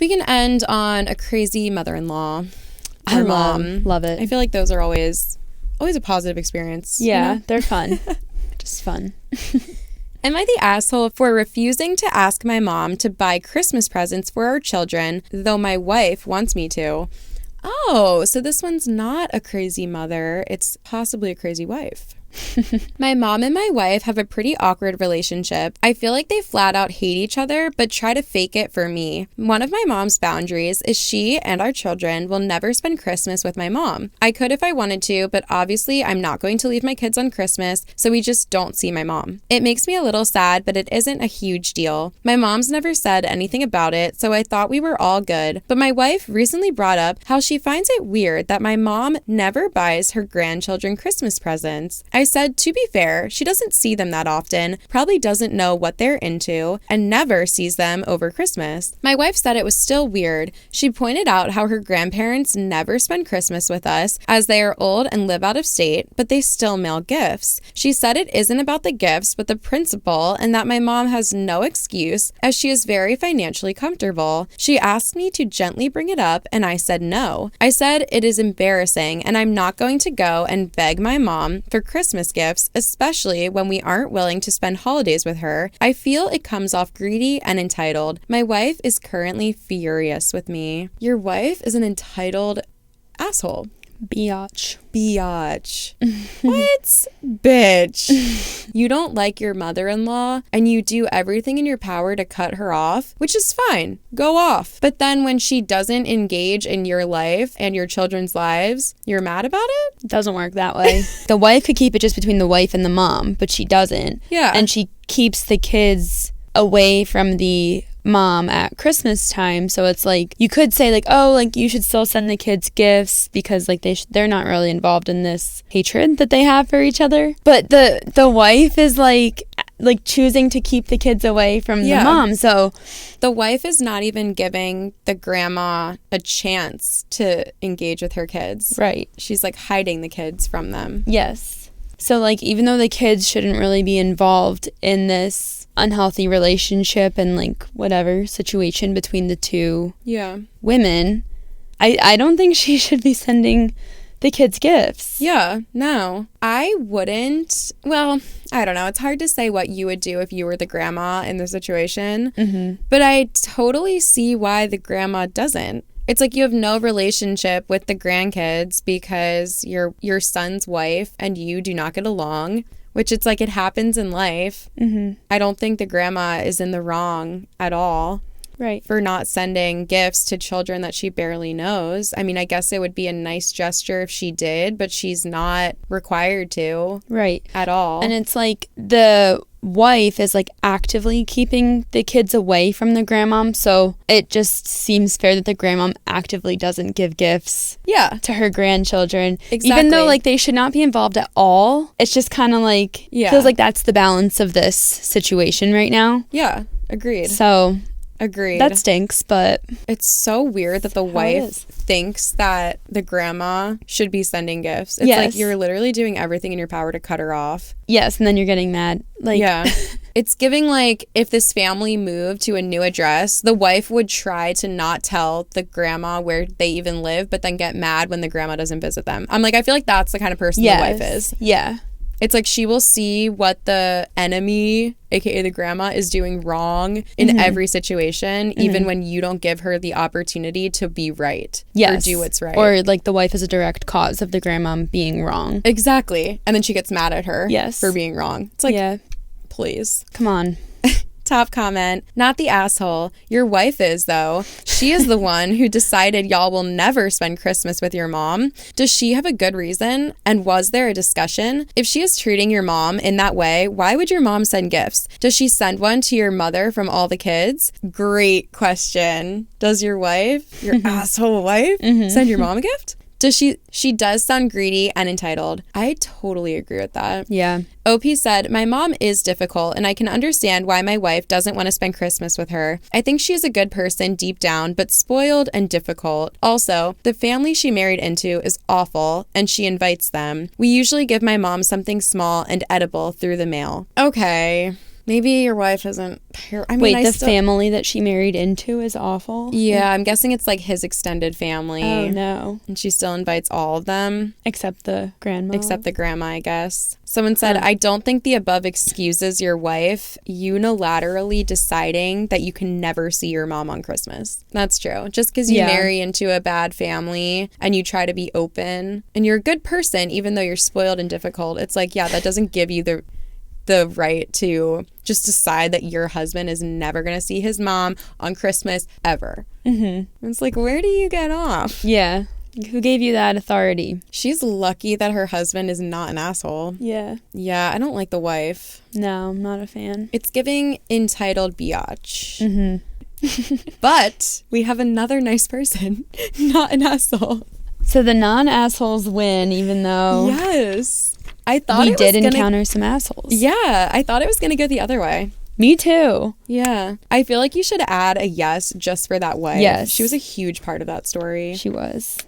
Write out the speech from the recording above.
We can end on a crazy mother-in-law or mom. Love it. I feel like those are always a positive experience. Yeah, you know? they're fun. Just fun. Am I the asshole for refusing to ask my mom to buy Christmas presents for our children, though my wife wants me to? Oh, so this one's not a crazy mother. It's possibly a crazy wife. My mom and my wife have a pretty awkward relationship. I feel like they flat out hate each other, but try to fake it for me. One of my mom's boundaries is she and our children will never spend Christmas with my mom. I could if I wanted to, but obviously I'm not going to leave my kids on Christmas, so we just don't see my mom. It makes me a little sad, but it isn't a huge deal. My mom's never said anything about it, so I thought we were all good. But my wife recently brought up how she finds it weird that my mom never buys her grandchildren Christmas presents. I said, to be fair, she doesn't see them that often, probably doesn't know what they're into, and never sees them over Christmas. My wife said it was still weird. She pointed out how her grandparents never spend Christmas with us, as they are old and live out of state, but they still mail gifts. She said it isn't about the gifts, but the principle, and that my mom has no excuse, as she is very financially comfortable. She asked me to gently bring it up, and I said no. I said it is embarrassing, and I'm not going to go and beg my mom for Christmas gifts, especially when we aren't willing to spend holidays with her. I feel it comes off greedy and entitled. My wife is currently furious with me. Your wife is an entitled asshole. Biatch. What? Bitch. You don't like your mother-in-law and you do everything in your power to cut her off, which is fine. Go off. But then when she doesn't engage in your life and your children's lives, you're mad about it? It doesn't work that way. The wife could keep it just between the wife and the mom, but she doesn't. Yeah. And she keeps the kids away from the mom at Christmas time, so it's like you could say like, oh, like you should still send the kids gifts because like they're not really involved in this hatred that they have for each other, but the wife is like choosing to keep the kids away from the mom. So the wife is not even giving the grandma a chance to engage with her kids. Right. She's like hiding the kids from them. Yes. So like even though the kids shouldn't really be involved in this unhealthy relationship and like whatever situation between the two women, I don't think she should be sending the kids gifts. Yeah, no. I wouldn't. Well, I don't know. It's hard to say what you would do if you were the grandma in the situation. Mm-hmm. But I totally see why the grandma doesn't. It's like you have no relationship with the grandkids because your son's wife and you do not get along, which it's like it happens in life. Mm-hmm. I don't think the grandma is in the wrong at all. Right. For not sending gifts to children that she barely knows. I mean, I guess it would be a nice gesture if she did, but she's not required to. Right. At all. And it's like the wife is like actively keeping the kids away from the grandmom, so it just seems fair that the grandmom actively doesn't give gifts to her grandchildren. Exactly. Even though like they should not be involved at all. It's just kind of like feels like that's the balance of this situation right now. Yeah, agreed. So agreed. That stinks, but it's so weird that the wife thinks that the grandma should be sending gifts. It's like you're literally doing everything in your power to cut her off. Yes, and then you're getting mad. Like, yeah. It's giving like if this family moved to a new address, the wife would try to not tell the grandma where they even live, but then get mad when the grandma doesn't visit them. I'm like, I feel like that's the kind of person the wife is. Yeah. It's like she will see what the enemy, aka the grandma, is doing wrong in every situation, even when you don't give her the opportunity to be right or do what's right. Or like the wife is a direct cause of the grandma being wrong. Exactly. And then she gets mad at her for being wrong. It's like, please. Come on. Top comment, not the asshole. Your wife is, though. She is the one who decided y'all will never spend Christmas with your mom. Does she have a good reason? And was there a discussion? If she is treating your mom in that way, why would your mom send gifts? Does she send one to your mother from all the kids? Great question. Does your wife, your asshole wife, send your mom a gift? Does she does sound greedy and entitled. I totally agree with that. Yeah. OP said, my mom is difficult and I can understand why my wife doesn't want to spend Christmas with her. I think she is a good person deep down, but spoiled and difficult. Also, the family she married into is awful and she invites them. We usually give my mom something small and edible through the mail. Okay. Maybe your wife isn't. Wait, the family that she married into is awful? Yeah, I'm guessing it's like his extended family. Oh, no. And she still invites all of them. Except the grandma. Except the grandma, I guess. Someone said, I don't think the above excuses your wife unilaterally deciding that you can never see your mom on Christmas. That's true. Just because you marry into a bad family and you try to be open and you're a good person, even though you're spoiled and difficult, it's like, yeah, that doesn't give you the right to just decide that your husband is never going to see his mom on Christmas ever. Mm-hmm. It's like, where do you get off? Yeah. Who gave you that authority? She's lucky that her husband is not an asshole. Yeah. Yeah, I don't like the wife. No, I'm not a fan. It's giving entitled biatch. Mm-hmm. But we have another nice person, not an asshole. So the non-assholes win, even though... Yes. I thought we did encounter some assholes. Yeah, I thought it was going to go the other way. Me too. Yeah. I feel like you should add a yes just for that wife. Yes. She was a huge part of that story. She was.